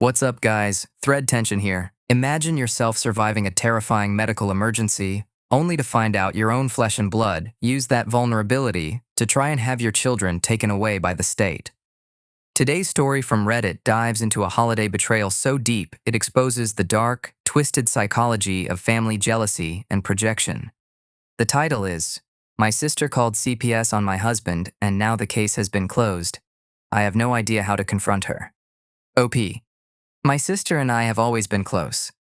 What's up, guys? ThreadTension here. Imagine yourself surviving a terrifying medical emergency, only to find out your own flesh and blood use that vulnerability to try and have your children taken away by the state. Today's story from Reddit dives into a holiday betrayal so deep it exposes the dark, twisted psychology of family jealousy and projection. The title is, "My sister called CPS on my husband, and now the case has been closed. I have no idea how to confront her." OP. My sister and I have always been close.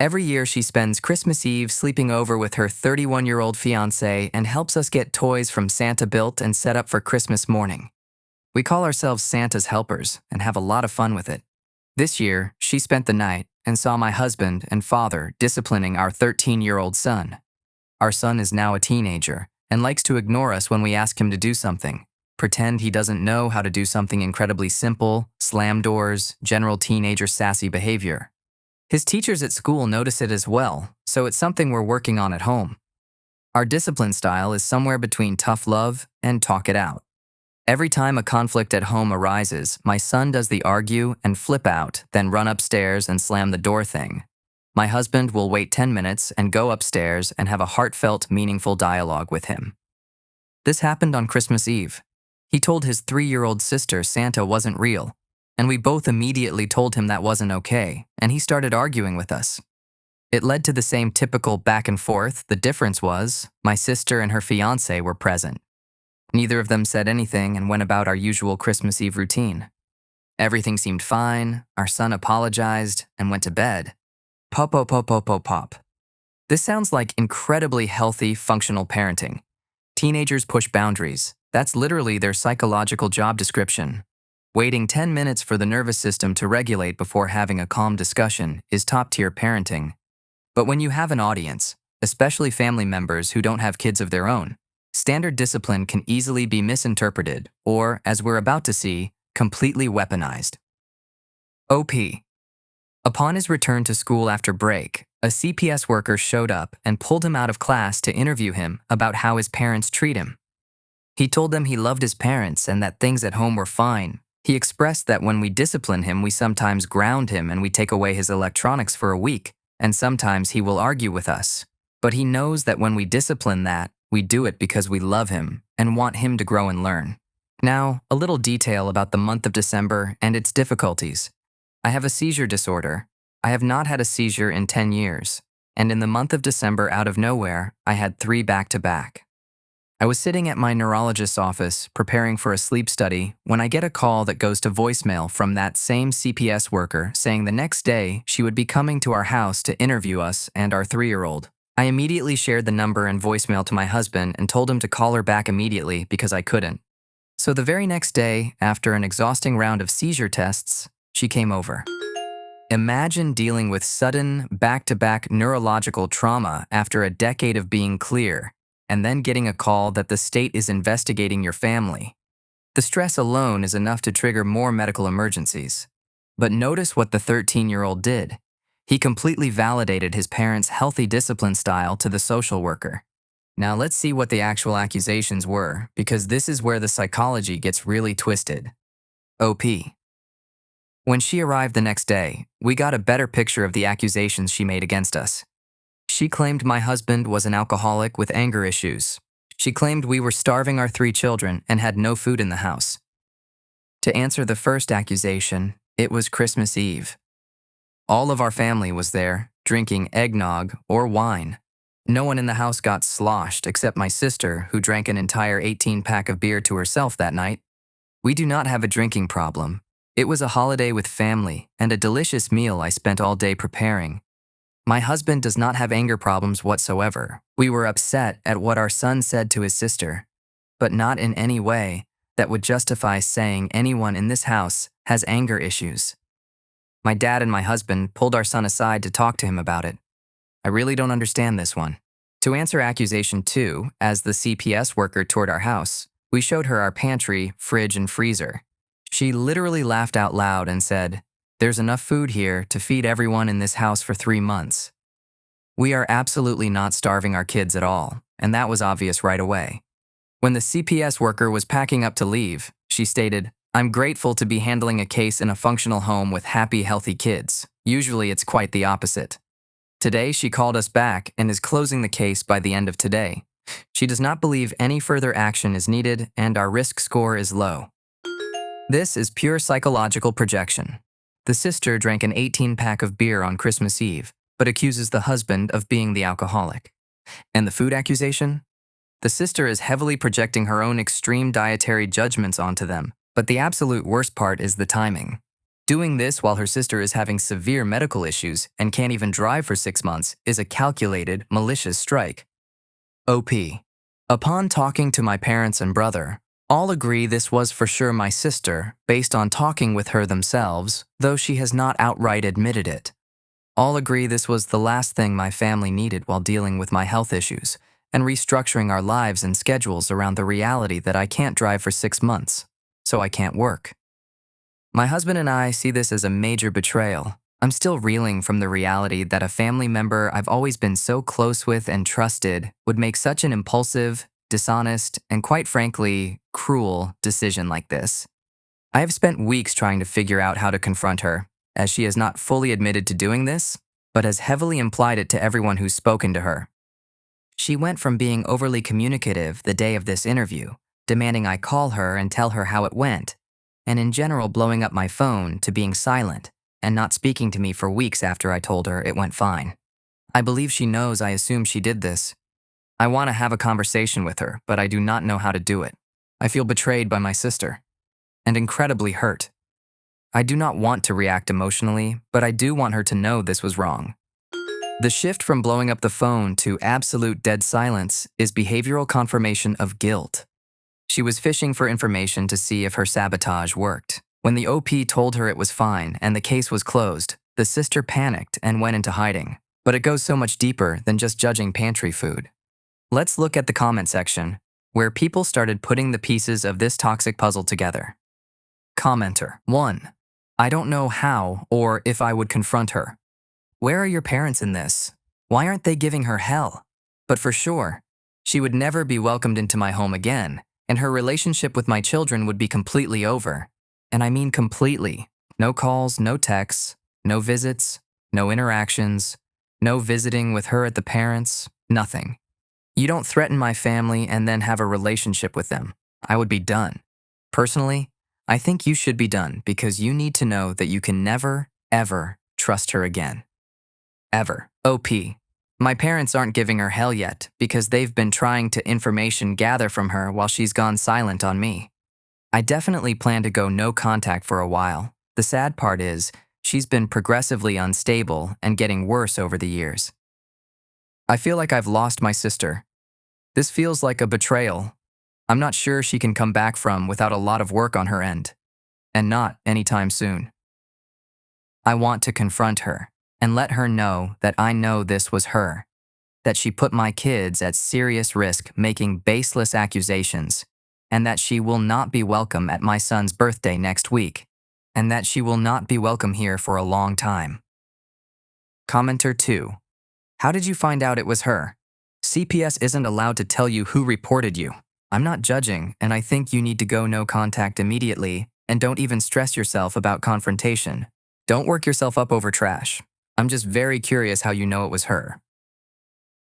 Every year she spends Christmas Eve sleeping over with her 31-year-old fiancé and helps us get toys from Santa built and set up for Christmas morning. We call ourselves Santa's helpers and have a lot of fun with it. This year, she spent the night and saw my husband and father disciplining our 13-year-old son. Our son is now a teenager and likes to ignore us when we ask him to do something. Pretend he doesn't know how to do something incredibly simple, slam doors, general teenager sassy behavior. His teachers at school notice it as well, so it's something we're working on at home. Our discipline style is somewhere between tough love and talk it out. Every time a conflict at home arises, my son does the argue and flip out, then run upstairs and slam the door thing. My husband will wait 10 minutes and go upstairs and have a heartfelt, meaningful dialogue with him. This happened on Christmas Eve. He told his 3-year-old sister Santa wasn't real, and we both immediately told him that wasn't okay, and he started arguing with us. It led to the same typical back and forth. The difference was, my sister and her fiancé were present. Neither of them said anything and went about our usual Christmas Eve routine. Everything seemed fine, our son apologized, and went to bed. Pop, pop, pop, pop, pop, pop. This sounds like incredibly healthy, functional parenting. Teenagers push boundaries. That's literally their psychological job description. Waiting 10 minutes for the nervous system to regulate before having a calm discussion is top-tier parenting. But when you have an audience, especially family members who don't have kids of their own, standard discipline can easily be misinterpreted or, as we're about to see, completely weaponized. OP. Upon his return to school after break, a CPS worker showed up and pulled him out of class to interview him about how his parents treat him. He told them he loved his parents and that things at home were fine. He expressed that when we discipline him, we sometimes ground him and we take away his electronics for a week, and sometimes he will argue with us. But he knows that when we discipline that, we do it because we love him and want him to grow and learn. Now, a little detail about the month of December and its difficulties. I have a seizure disorder. I have not had a seizure in 10 years, and in the month of December, out of nowhere, I had 3 back-to-back. I was sitting at my neurologist's office preparing for a sleep study when I get a call that goes to voicemail from that same CPS worker saying the next day she would be coming to our house to interview us and our 3-year-old. I immediately shared the number and voicemail to my husband and told him to call her back immediately because I couldn't. So the very next day, after an exhausting round of seizure tests, she came over. Imagine dealing with sudden, back-to-back neurological trauma after a decade of being clear, and then getting a call that the state is investigating your family. The stress alone is enough to trigger more medical emergencies. But notice what the 13-year-old did. He completely validated his parents' healthy discipline style to the social worker. Now let's see what the actual accusations were, because this is where the psychology gets really twisted. OP. When she arrived the next day, we got a better picture of the accusations she made against us. She claimed my husband was an alcoholic with anger issues. She claimed we were starving our 3 children and had no food in the house. To answer the first accusation, it was Christmas Eve. All of our family was there, drinking eggnog or wine. No one in the house got sloshed except my sister, who drank an entire 18-pack of beer to herself that night. We do not have a drinking problem. It was a holiday with family and a delicious meal I spent all day preparing. My husband does not have anger problems whatsoever. We were upset at what our son said to his sister, but not in any way that would justify saying anyone in this house has anger issues. My dad and my husband pulled our son aside to talk to him about it. I really don't understand this one. To answer accusation 2, as the CPS worker toured our house, we showed her our pantry, fridge, and freezer. She literally laughed out loud and said, "There's enough food here to feed everyone in this house for 3 months." We are absolutely not starving our kids at all, and that was obvious right away. When the CPS worker was packing up to leave, she stated, I'm grateful to be handling a case in a functional home with happy, healthy kids. Usually it's quite the opposite. Today, she called us back and is closing the case by the end of today. She does not believe any further action is needed and our risk score is low. This is pure psychological projection. The sister drank an 18-pack of beer on Christmas Eve, but accuses the husband of being the alcoholic. And the food accusation? The sister is heavily projecting her own extreme dietary judgments onto them, but the absolute worst part is the timing. Doing this while her sister is having severe medical issues and can't even drive for 6 months is a calculated, malicious strike. OP. Upon talking to my parents and brother, all agree this was for sure my sister, based on talking with her themselves, though she has not outright admitted it. All agree this was the last thing my family needed while dealing with my health issues and restructuring our lives and schedules around the reality that I can't drive for 6 months, so I can't work. My husband and I see this as a major betrayal. I'm still reeling from the reality that a family member I've always been so close with and trusted would make such an impulsive, dishonest, and quite frankly, cruel decision like this. I have spent weeks trying to figure out how to confront her, as she has not fully admitted to doing this, but has heavily implied it to everyone who's spoken to her. She went from being overly communicative the day of this interview, demanding I call her and tell her how it went, and in general blowing up my phone, to being silent and not speaking to me for weeks after I told her it went fine. I believe she knows I assume she did this. I want to have a conversation with her, but I do not know how to do it. I feel betrayed by my sister and incredibly hurt. I do not want to react emotionally, but I do want her to know this was wrong. The shift from blowing up the phone to absolute dead silence is behavioral confirmation of guilt. She was fishing for information to see if her sabotage worked. When the OP told her it was fine and the case was closed, the sister panicked and went into hiding. But it goes so much deeper than just judging pantry food. Let's look at the comment section, where people started putting the pieces of this toxic puzzle together. Commenter 1. I don't know how or if I would confront her. Where are your parents in this? Why aren't they giving her hell? But for sure, she would never be welcomed into my home again, and her relationship with my children would be completely over. And I mean completely. No calls, no texts, no visits, no interactions, no visiting with her at the parents, nothing. You don't threaten my family and then have a relationship with them. I would be done. Personally, I think you should be done because you need to know that you can never, ever trust her again. Ever. OP. My parents aren't giving her hell yet because they've been trying to information gather from her while she's gone silent on me. I definitely plan to go no contact for a while. The sad part is, she's been progressively unstable and getting worse over the years. I feel like I've lost my sister. This feels like a betrayal. I'm not sure she can come back from without a lot of work on her end, and not anytime soon. I want to confront her and let her know that I know this was her, that she put my kids at serious risk making baseless accusations, and that she will not be welcome at my son's birthday next week, and that she will not be welcome here for a long time. Commenter 2. How did you find out it was her? CPS isn't allowed to tell you who reported you. I'm not judging, and I think you need to go no contact immediately, and don't even stress yourself about confrontation. Don't work yourself up over trash. I'm just very curious how you know it was her.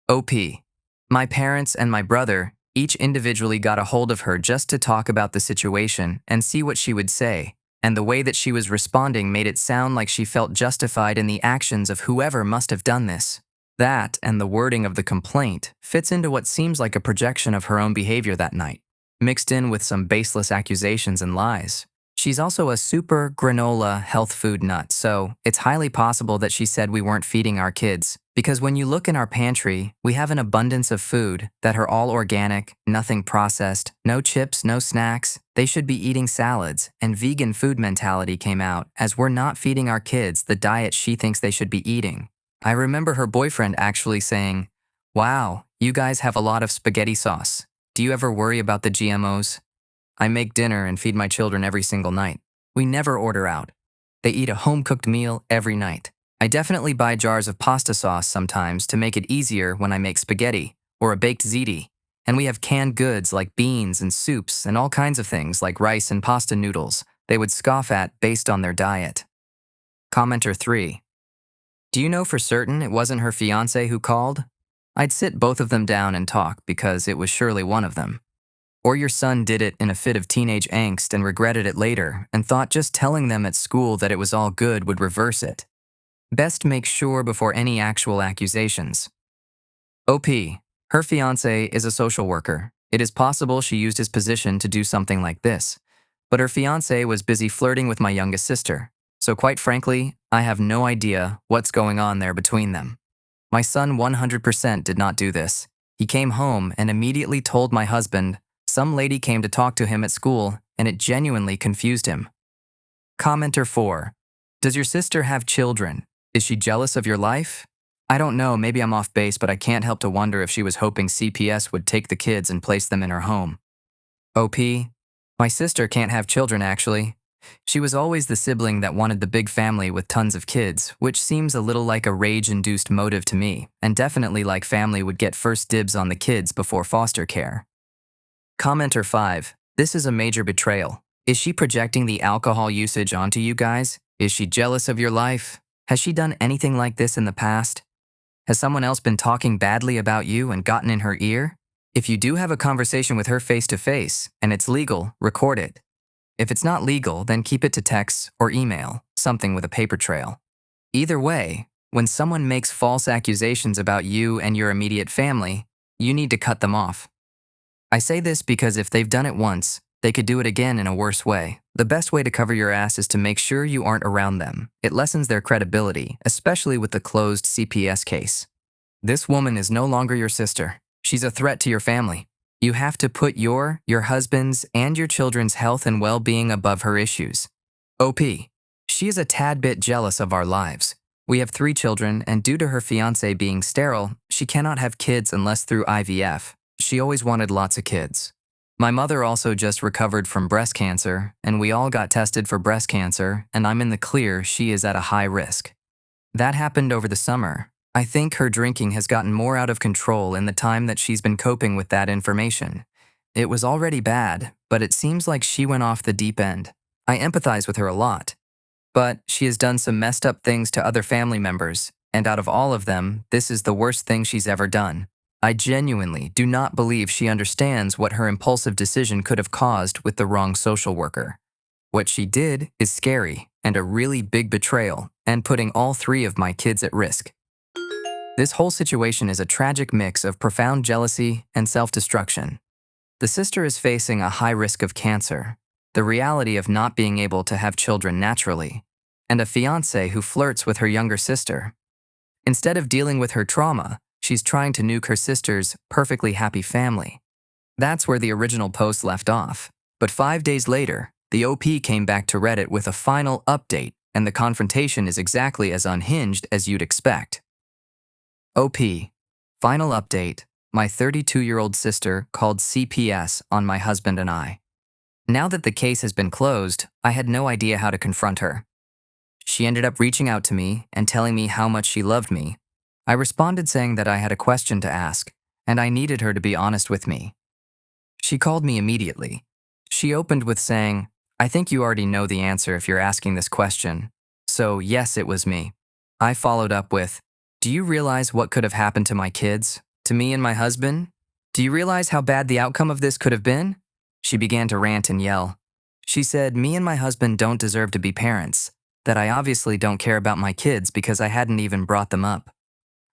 OP. My parents and my brother each individually got a hold of her just to talk about the situation and see what she would say, and the way that she was responding made it sound like she felt justified in the actions of whoever must have done this. That, and the wording of the complaint, fits into what seems like a projection of her own behavior that night, mixed in with some baseless accusations and lies. She's also a super granola health food nut, so it's highly possible that she said we weren't feeding our kids, because when you look in our pantry, we have an abundance of food that are all organic, nothing processed, no chips, no snacks. They should be eating salads, and vegan food mentality came out as we're not feeding our kids the diet she thinks they should be eating. I remember her boyfriend actually saying, "Wow, you guys have a lot of spaghetti sauce. Do you ever worry about the GMOs? I make dinner and feed my children every single night. We never order out. They eat a home-cooked meal every night. I definitely buy jars of pasta sauce sometimes to make it easier when I make spaghetti or a baked ziti. And we have canned goods like beans and soups and all kinds of things like rice and pasta noodles. they would scoff at based on their diet. Commenter 3. Do you know for certain it wasn't her fiancé who called? I'd sit both of them down and talk because it was surely one of them. Or your son did it in a fit of teenage angst and regretted it later and thought just telling them at school that it was all good would reverse it. Best make sure before any actual accusations. OP. Her fiancé is a social worker. It is possible she used his position to do something like this. But her fiancé was busy flirting with my youngest sister. So quite frankly, I have no idea what's going on there between them. My son 100% did not do this. He came home and immediately told my husband some lady came to talk to him at school and it genuinely confused him. Commenter 4. Does your sister have children? Is she jealous of your life? I don't know, maybe I'm off base, but I can't help to wonder if she was hoping CPS would take the kids and place them in her home. OP. My sister can't have children, actually. She was always the sibling that wanted the big family with tons of kids, which seems a little like a rage-induced motive to me, and definitely like family would get first dibs on the kids before foster care. Commenter 5. This is a major betrayal. Is she projecting the alcohol usage onto you guys? Is she jealous of your life? Has she done anything like this in the past? Has someone else been talking badly about you and gotten in her ear? If you do have a conversation with her face-to-face, and it's legal, record it. If it's not legal, then keep it to text or email, something with a paper trail. Either way, when someone makes false accusations about you and your immediate family, you need to cut them off. I say this because if they've done it once, they could do it again in a worse way. The best way to cover your ass is to make sure you aren't around them. It lessens their credibility, especially with the closed CPS case. This woman is no longer your sister. She's a threat to your family. You have to put your husband's, and your children's health and well-being above her issues. OP. She is a tad bit jealous of our lives. We have 3 children, and due to her fiancé being sterile, she cannot have kids unless through IVF. She always wanted lots of kids. My mother also just recovered from breast cancer, and we all got tested for breast cancer, and I'm in the clear she is at a high risk. That happened over the summer. I think her drinking has gotten more out of control in the time that she's been coping with that information. It was already bad, but it seems like she went off the deep end. I empathize with her a lot. But she has done some messed up things to other family members, and out of all of them, this is the worst thing she's ever done. I genuinely do not believe she understands what her impulsive decision could have caused with the wrong social worker. What she did is scary and a really big betrayal, and putting all 3 of my kids at risk. This whole situation is a tragic mix of profound jealousy and self-destruction. The sister is facing a high risk of cancer, the reality of not being able to have children naturally, and a fiancé who flirts with her younger sister. Instead of dealing with her trauma, she's trying to nuke her sister's perfectly happy family. That's where the original post left off. But 5 days later, the OP came back to Reddit with a final update, and the confrontation is exactly as unhinged as you'd expect. OP. Final update. My 32-year-old sister called CPS on my husband and I. Now that the case has been closed, I had no idea how to confront her. She ended up reaching out to me and telling me how much she loved me. I responded saying that I had a question to ask, and I needed her to be honest with me. She called me immediately. She opened with saying, I think you already know the answer if you're asking this question. So yes, it was me. I followed up with, do you realize what could have happened to my kids? To me and my husband? Do you realize how bad the outcome of this could have been? She began to rant and yell. She said me and my husband don't deserve to be parents, that I obviously don't care about my kids because I hadn't even brought them up.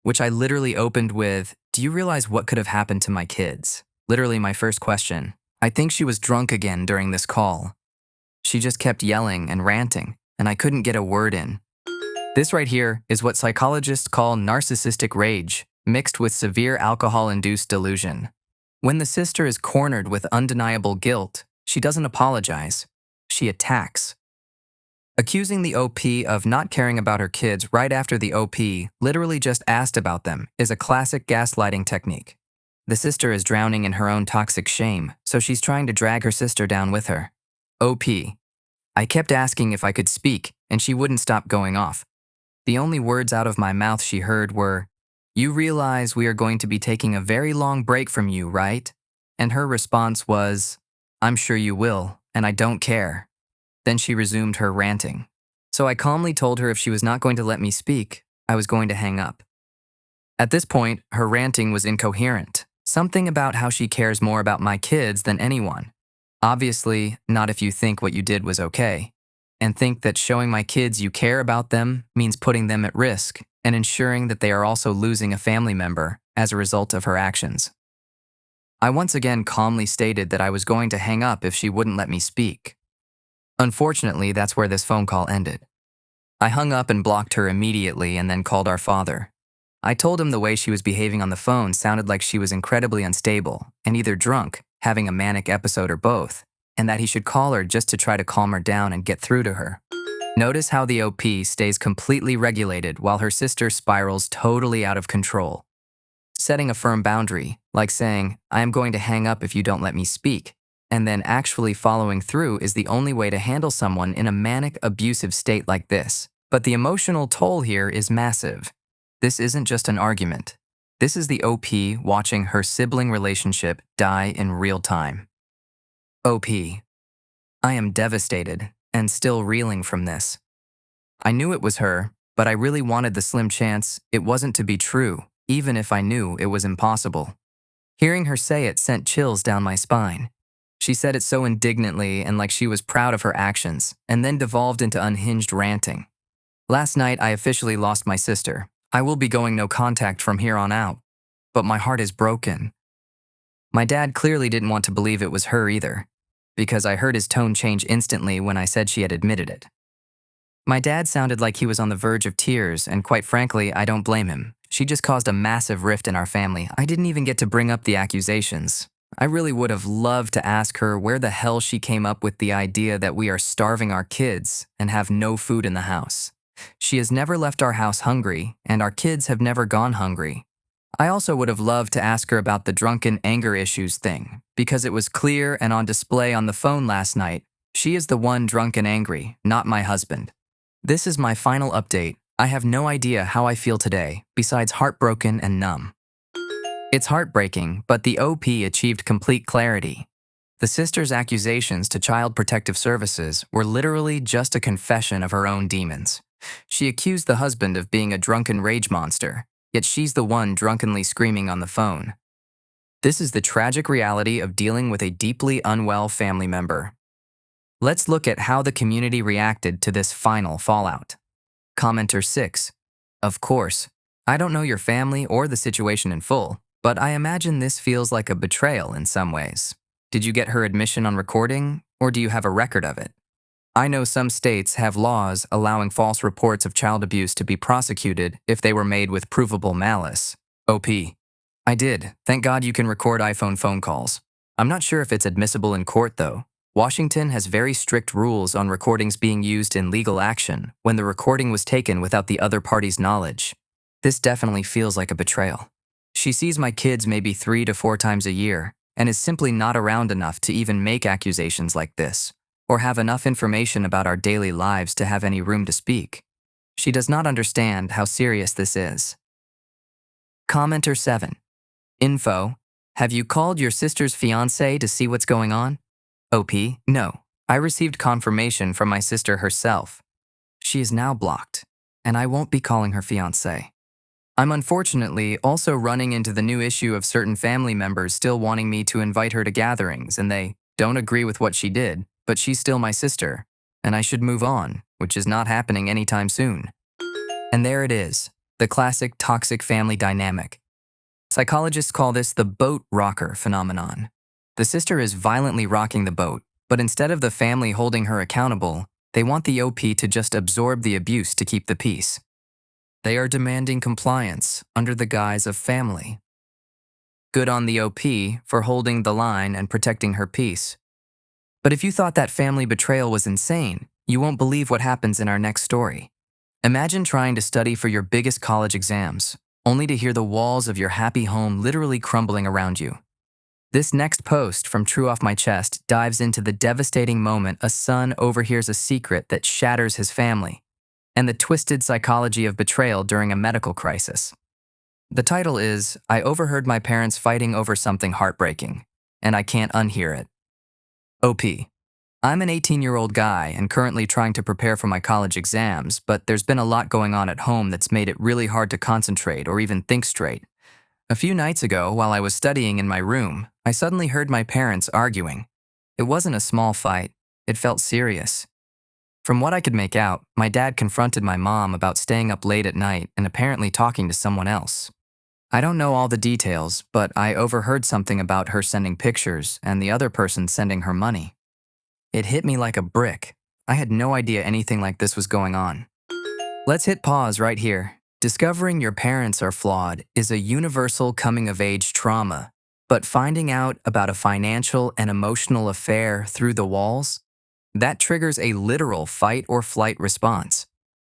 Which I literally opened with, do you realize what could have happened to my kids? Literally my first question. I think she was drunk again during this call. She just kept yelling and ranting, and I couldn't get a word in. This right here is what psychologists call narcissistic rage, mixed with severe alcohol-induced delusion. When the sister is cornered with undeniable guilt, she doesn't apologize. She attacks. Accusing the OP of not caring about her kids right after the OP literally just asked about them is a classic gaslighting technique. The sister is drowning in her own toxic shame, so she's trying to drag her sister down with her. OP. I kept asking if I could speak, and she wouldn't stop going off. The only words out of my mouth she heard were, you realize we are going to be taking a very long break from you, right? And her response was, I'm sure you will, and I don't care. Then she resumed her ranting. So I calmly told her if she was not going to let me speak, I was going to hang up. At this point, her ranting was incoherent. Something about how she cares more about my kids than anyone. Obviously, not if you think what you did was okay. And think that showing my kids you care about them means putting them at risk and ensuring that they are also losing a family member as a result of her actions. I once again calmly stated that I was going to hang up if she wouldn't let me speak. Unfortunately, that's where this phone call ended. I hung up and blocked her immediately and then called our father. I told him the way she was behaving on the phone sounded like she was incredibly unstable and either drunk, having a manic episode, or both, and that he should call her just to try to calm her down and get through to her. Notice how the OP stays completely regulated while her sister spirals totally out of control. Setting a firm boundary, like saying, I am going to hang up if you don't let me speak, and then actually following through is the only way to handle someone in a manic, abusive state like this. But the emotional toll here is massive. This isn't just an argument. This is the OP watching her sibling relationship die in real time. OP. I am devastated and still reeling from this. I knew it was her, but I really wanted the slim chance it wasn't to be true, even if I knew it was impossible. Hearing her say it sent chills down my spine. She said it so indignantly and like she was proud of her actions, and then devolved into unhinged ranting. Last night, I officially lost my sister. I will be going no contact from here on out, but my heart is broken. My dad clearly didn't want to believe it was her either, because I heard his tone change instantly when I said she had admitted it. My dad sounded like he was on the verge of tears, and quite frankly, I don't blame him. She just caused a massive rift in our family. I didn't even get to bring up the accusations. I really would have loved to ask her where the hell she came up with the idea that we are starving our kids and have no food in the house. She has never left our house hungry, and our kids have never gone hungry. I also would have loved to ask her about the drunken anger issues thing, because it was clear and on display on the phone last night. She is the one drunk and angry, not my husband. This is my final update. I have no idea how I feel today, besides heartbroken and numb. It's heartbreaking, but the OP achieved complete clarity. The sister's accusations to Child Protective Services were literally just a confession of her own demons. She accused the husband of being a drunken rage monster, yet she's the one drunkenly screaming on the phone. This is the tragic reality of dealing with a deeply unwell family member. Let's look at how the community reacted to this final fallout. Commenter 6. Of course, I don't know your family or the situation in full, but I imagine this feels like a betrayal in some ways. Did you get her admission on recording, or do you have a record of it? I know some states have laws allowing false reports of child abuse to be prosecuted if they were made with provable malice. OP. I did. Thank God you can record iPhone phone calls. I'm not sure if it's admissible in court, though. Washington has very strict rules on recordings being used in legal action when the recording was taken without the other party's knowledge. This definitely feels like a betrayal. She sees my kids maybe 3 to 4 times a year and is simply not around enough to even make accusations like this, or have enough information about our daily lives to have any room to speak. She does not understand how serious this is. Commenter 7. Info. Have you called your sister's fiancé to see what's going on? OP. No. I received confirmation from my sister herself. She is now blocked, and I won't be calling her fiancé. I'm unfortunately also running into the new issue of certain family members still wanting me to invite her to gatherings, and they don't agree with what she did, but she's still my sister, and I should move on, which is not happening anytime soon. And there it is, the classic toxic family dynamic. Psychologists call this the boat rocker phenomenon. The sister is violently rocking the boat, but instead of the family holding her accountable, they want the OP to just absorb the abuse to keep the peace. They are demanding compliance under the guise of family. Good on the OP for holding the line and protecting her peace. But if you thought that family betrayal was insane, you won't believe what happens in our next story. Imagine trying to study for your biggest college exams, only to hear the walls of your happy home literally crumbling around you. This next post from True Off My Chest dives into the devastating moment a son overhears a secret that shatters his family, and the twisted psychology of betrayal during a medical crisis. The title is, I overheard my parents fighting over something heartbreaking, and I can't unhear it. OP. I'm an 18-year-old guy and currently trying to prepare for my college exams, but there's been a lot going on at home that's made it really hard to concentrate or even think straight. A few nights ago, while I was studying in my room, I suddenly heard my parents arguing. It wasn't a small fight. It felt serious. From what I could make out, my dad confronted my mom about staying up late at night and apparently talking to someone else. I don't know all the details, but I overheard something about her sending pictures and the other person sending her money. It hit me like a brick. I had no idea anything like this was going on. Let's hit pause right here. Discovering your parents are flawed is a universal coming-of-age trauma, but finding out about a financial and emotional affair through the walls, that triggers a literal fight-or-flight response.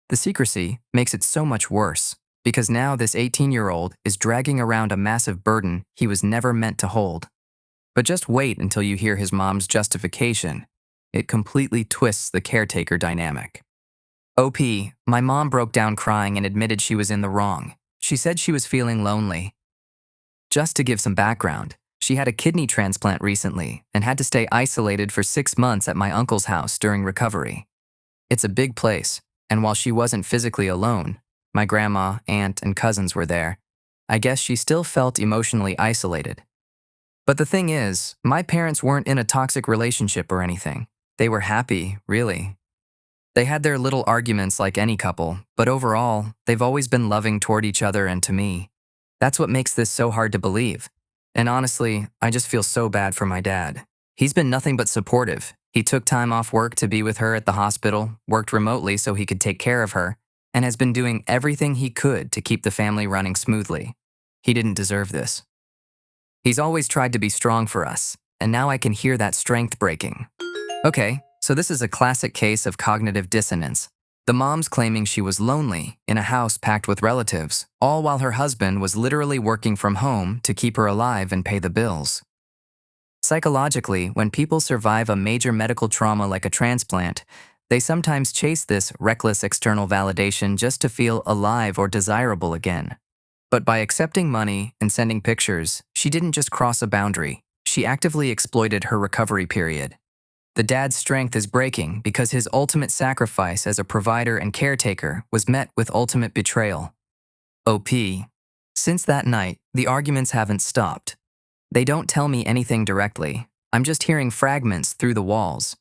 The secrecy makes it so much worse, because now this 18-year-old is dragging around a massive burden he was never meant to hold. But just wait until you hear his mom's justification. It completely twists the caretaker dynamic. OP, my mom broke down crying and admitted she was in the wrong. She said she was feeling lonely. Just to give some background, she had a kidney transplant recently and had to stay isolated for 6 months at my uncle's house during recovery. It's a big place, and while she wasn't physically alone, my grandma, aunt, and cousins were there, I guess she still felt emotionally isolated. But the thing is, my parents weren't in a toxic relationship or anything. They were happy, really. They had their little arguments like any couple, but overall, they've always been loving toward each other and to me. That's what makes this so hard to believe. And honestly, I just feel so bad for my dad. He's been nothing but supportive. He took time off work to be with her at the hospital, worked remotely so he could take care of her, and has been doing everything he could to keep the family running smoothly. He didn't deserve this. He's always tried to be strong for us, and now I can hear that strength breaking. Okay, so this is a classic case of cognitive dissonance. The mom's claiming she was lonely in a house packed with relatives, all while her husband was literally working from home to keep her alive and pay the bills. Psychologically, when people survive a major medical trauma like a transplant, they sometimes chase this reckless external validation just to feel alive or desirable again. But by accepting money and sending pictures, she didn't just cross a boundary, she actively exploited her recovery period. The dad's strength is breaking because his ultimate sacrifice as a provider and caretaker was met with ultimate betrayal. OP. Since that night, the arguments haven't stopped. They don't tell me anything directly. I'm just hearing fragments through the walls.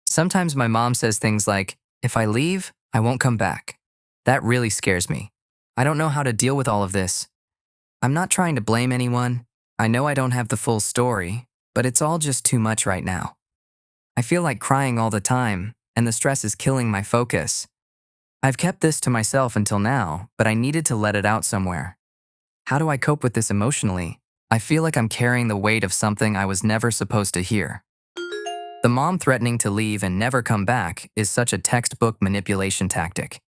Sometimes my mom says things like, "If I leave, I won't come back." That really scares me. I don't know how to deal with all of this. I'm not trying to blame anyone. I know I don't have the full story, but it's all just too much right now. I feel like crying all the time, and the stress is killing my focus. I've kept this to myself until now, but I needed to let it out somewhere. How do I cope with this emotionally? I feel like I'm carrying the weight of something I was never supposed to hear. The mom threatening to leave and never come back is such a textbook manipulation tactic.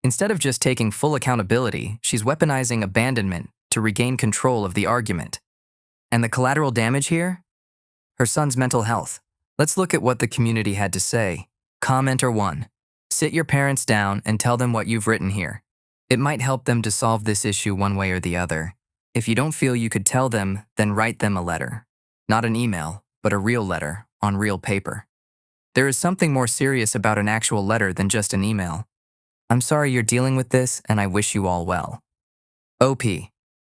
Instead of just taking full accountability, she's weaponizing abandonment to regain control of the argument. And the collateral damage here? Her son's mental health. Let's look at what the community had to say. Commenter 1. Sit your parents down and tell them what you've written here. It might help them to solve this issue one way or the other. If you don't feel you could tell them, then write them a letter. Not an email, but a real letter on real paper. There is something more serious about an actual letter than just an email. I'm sorry you're dealing with this, and I wish you all well. OP.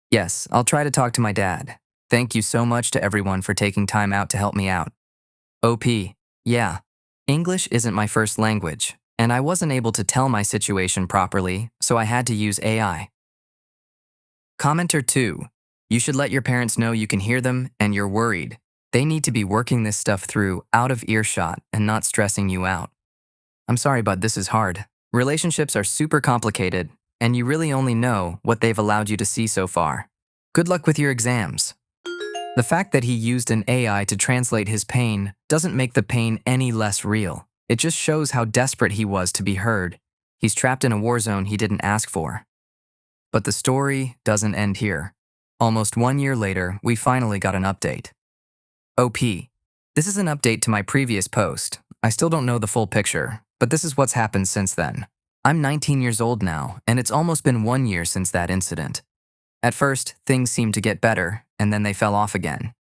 Yes, I'll try to talk to my dad. Thank you so much to everyone for taking time out to help me out. OP. Yeah. English isn't my first language, and I wasn't able to tell my situation properly, so I had to use AI. Commenter 2. You should let your parents know you can hear them and you're worried. They need to be working this stuff through out of earshot and not stressing you out. I'm sorry, bud, this is hard. Relationships are super complicated, and you really only know what they've allowed you to see so far. Good luck with your exams. The fact that he used an AI to translate his pain doesn't make the pain any less real. It just shows how desperate he was to be heard. He's trapped in a war zone he didn't ask for. But the story doesn't end here. Almost 1 year later, we finally got an update. OP. This is an update to my previous post. I still don't know the full picture, but this is what's happened since then. I'm 19 years old now, and it's almost been 1 year since that incident. At first, things seemed to get better, and then they fell off again.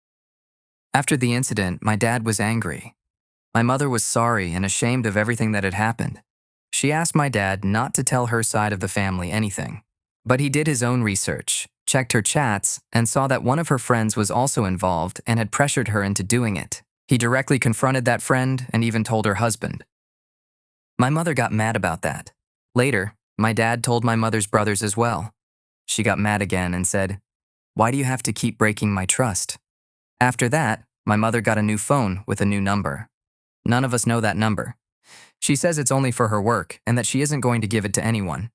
After the incident, my dad was angry. My mother was sorry and ashamed of everything that had happened. She asked my dad not to tell her side of the family anything. But he did his own research, checked her chats, and saw that one of her friends was also involved and had pressured her into doing it. He directly confronted that friend and even told her husband. My mother got mad about that. Later, my dad told my mother's brothers as well. She got mad again and said, "Why do you have to keep breaking my trust?" After that, my mother got a new phone with a new number. None of us know that number. She says it's only for her work and that she isn't going to give it to anyone.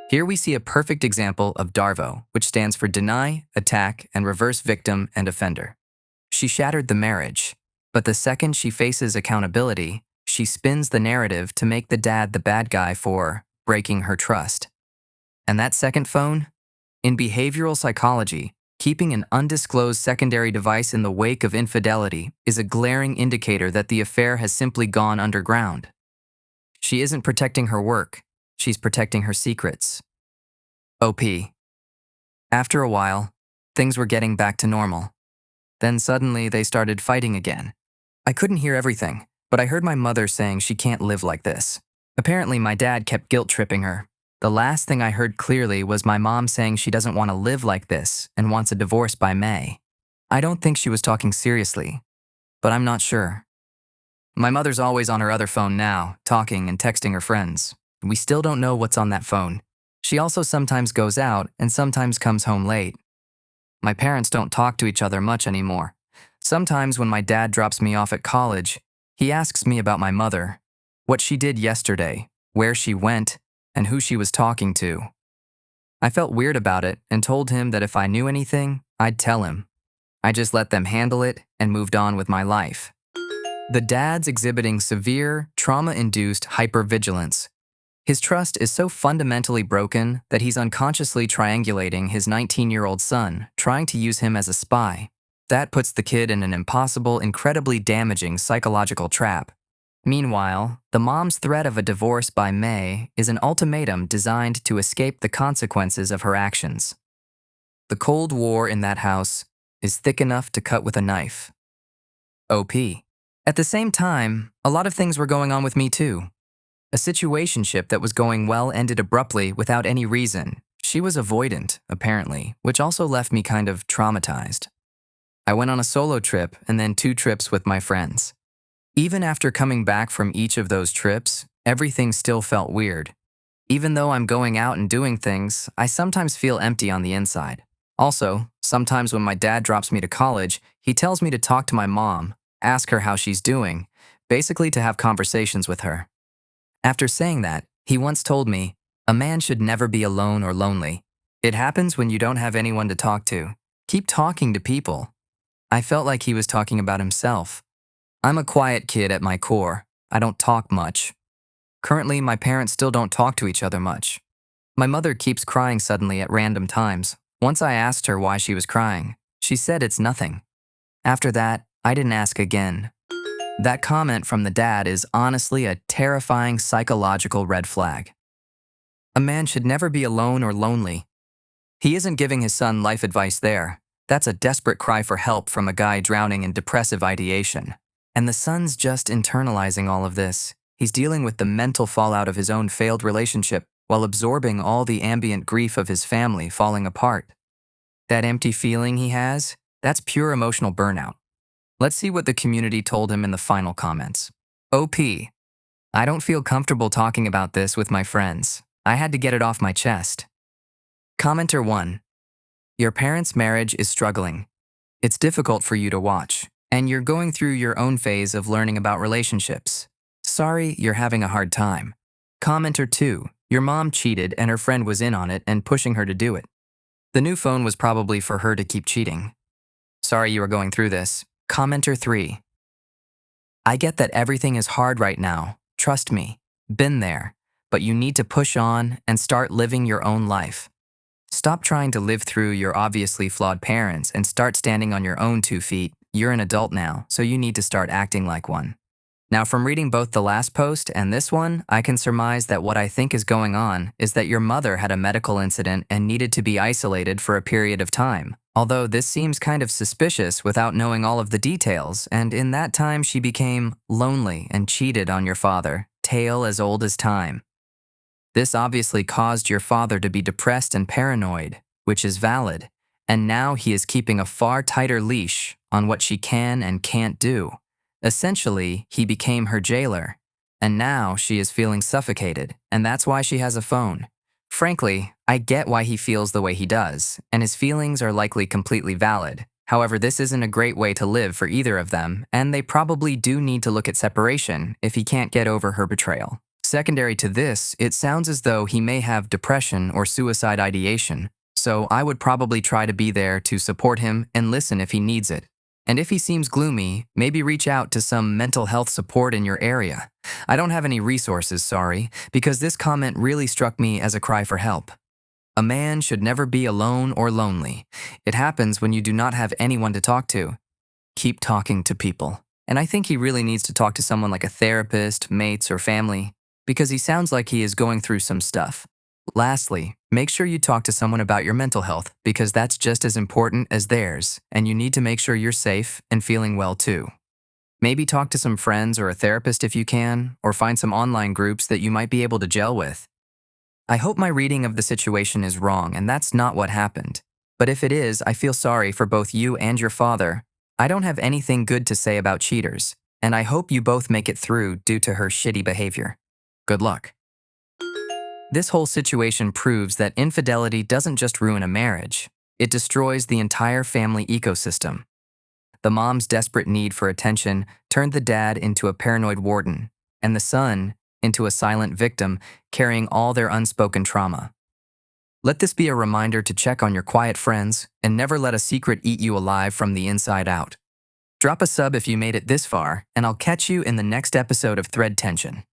Here we see a perfect example of DARVO, which stands for deny, attack, and reverse victim and offender. She shattered the marriage, but the second she faces accountability, she spins the narrative to make the dad the bad guy for breaking her trust. And that second phone? In behavioral psychology, keeping an undisclosed secondary device in the wake of infidelity is a glaring indicator that the affair has simply gone underground. She isn't protecting her work, she's protecting her secrets. OP. After a while, things were getting back to normal. Then suddenly they started fighting again. I couldn't hear everything, but I heard my mother saying she can't live like this. Apparently my dad kept guilt-tripping her. The last thing I heard clearly was my mom saying she doesn't want to live like this and wants a divorce by May. I don't think she was talking seriously, but I'm not sure. My mother's always on her other phone now, talking and texting her friends. We still don't know what's on that phone. She also sometimes goes out and sometimes comes home late. My parents don't talk to each other much anymore. Sometimes when my dad drops me off at college, he asks me about my mother, what she did yesterday, where she went, and who she was talking to. I felt weird about it and told him that if I knew anything, I'd tell him. I just let them handle it and moved on with my life. The dad's exhibiting severe, trauma-induced hypervigilance. His trust is so fundamentally broken that he's unconsciously triangulating his 19-year-old son, trying to use him as a spy. That puts the kid in an impossible, incredibly damaging psychological trap. Meanwhile, the mom's threat of a divorce by May is an ultimatum designed to escape the consequences of her actions. The Cold War in that house is thick enough to cut with a knife. OP. At the same time, a lot of things were going on with me too. A situationship that was going well ended abruptly without any reason. She was avoidant, apparently, which also left me kind of traumatized. I went on a solo trip and then 2 trips with my friends. Even after coming back from each of those trips, everything still felt weird. Even though I'm going out and doing things, I sometimes feel empty on the inside. Also, sometimes when my dad drops me to college, he tells me to talk to my mom, ask her how she's doing, basically to have conversations with her. After saying that, he once told me, "A man should never be alone or lonely. It happens when you don't have anyone to talk to. Keep talking to people." I felt like he was talking about himself. I'm a quiet kid at my core. I don't talk much. Currently, my parents still don't talk to each other much. My mother keeps crying suddenly at random times. Once I asked her why she was crying. She said it's nothing. After that, I didn't ask again. That comment from the dad is honestly a terrifying psychological red flag. A man should never be alone or lonely. He isn't giving his son life advice there. That's a desperate cry for help from a guy drowning in depressive ideation. And the son's just internalizing all of this. He's dealing with the mental fallout of his own failed relationship while absorbing all the ambient grief of his family falling apart. That empty feeling he has, that's pure emotional burnout. Let's see what the community told him in the final comments. OP. I don't feel comfortable talking about this with my friends. I had to get it off my chest. Commenter 1. Your parents' marriage is struggling. It's difficult for you to watch, and you're going through your own phase of learning about relationships. Sorry you're having a hard time. Commenter 2. Your mom cheated and her friend was in on it and pushing her to do it. The new phone was probably for her to keep cheating. Sorry you are going through this. Commenter 3. I get that everything is hard right now. Trust me. Been there. But you need to push on and start living your own life. Stop trying to live through your obviously flawed parents and start standing on your own 2 feet. You're an adult now, so you need to start acting like one. Now, from reading both the last post and this one, I can surmise that what I think is going on is that your mother had a medical incident and needed to be isolated for a period of time. Although this seems kind of suspicious without knowing all of the details, and in that time she became lonely and cheated on your father, tale as old as time. This obviously caused your father to be depressed and paranoid, which is valid, and now he is keeping a far tighter leash on what she can and can't do. Essentially, he became her jailer, and now she is feeling suffocated, and that's why she has a phone. Frankly, I get why he feels the way he does, and his feelings are likely completely valid. However, this isn't a great way to live for either of them, and they probably do need to look at separation if he can't get over her betrayal. Secondary to this, it sounds as though he may have depression or suicide ideation, so I would probably try to be there to support him and listen if he needs it. And if he seems gloomy, maybe reach out to some mental health support in your area. I don't have any resources, sorry, because this comment really struck me as a cry for help. A man should never be alone or lonely. It happens when you do not have anyone to talk to. Keep talking to people. And I think he really needs to talk to someone like a therapist, mates, or family, because he sounds like he is going through some stuff. Lastly, make sure you talk to someone about your mental health, because that's just as important as theirs, and you need to make sure you're safe and feeling well too. Maybe talk to some friends or a therapist if you can, or find some online groups that you might be able to gel with. I hope my reading of the situation is wrong and that's not what happened. But if it is, I feel sorry for both you and your father. I don't have anything good to say about cheaters, and I hope you both make it through due to her shitty behavior. Good luck. This whole situation proves that infidelity doesn't just ruin a marriage, it destroys the entire family ecosystem. The mom's desperate need for attention turned the dad into a paranoid warden, and the son into a silent victim carrying all their unspoken trauma. Let this be a reminder to check on your quiet friends and never let a secret eat you alive from the inside out. Drop a sub if you made it this far, and I'll catch you in the next episode of ThreadTension.